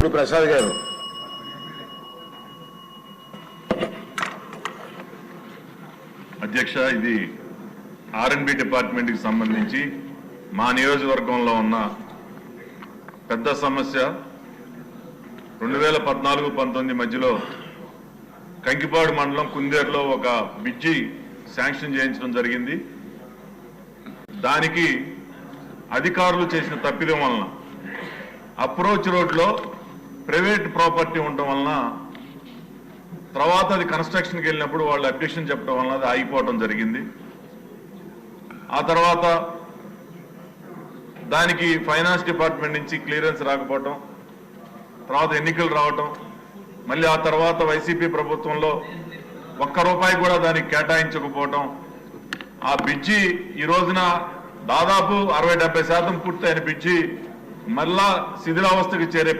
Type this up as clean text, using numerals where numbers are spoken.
ఇప్పుడు ప్రసాద్ గారు. అధ్యక్ష, ఇది ఆర్ఎండ్బి డిపార్ట్మెంట్ కి సంబంధించి మా నియోజకవర్గంలో ఉన్న పెద్ద సమస్య. 2014-19 మధ్యలో కంకిపాడు మండలం కుందేరులో ఒక బ్రిడ్జి శాంక్షన్ చేయించడం జరిగింది. దానికి అధికారులు చేసిన తప్పిదం వలన అప్రోచ్ రోడ్లో ప్రైవేట్ ప్రాపర్టీ ఉండటం వలన తర్వాత అది కన్స్ట్రక్షన్కి వెళ్ళినప్పుడు వాళ్ళు అబ్జెక్షన్ చెప్పడం వలన అది ఆగిపోవడం జరిగింది. ఆ తర్వాత దానికి ఫైనాన్స్ డిపార్ట్మెంట్ నుంచి క్లియరెన్స్ రాకపోవటం, తర్వాత ఎన్నికలు రావటం, మళ్ళీ ఆ తర్వాత వైసీపీ ప్రభుత్వంలో ₹1 కూడా దానికి కేటాయించకపోవటం, ఆ బ్రిడ్జి ఈ రోజున దాదాపు 60-70% పూర్తయిన బ్రిడ్జి మళ్ళా శిథిలావస్థకు చేరే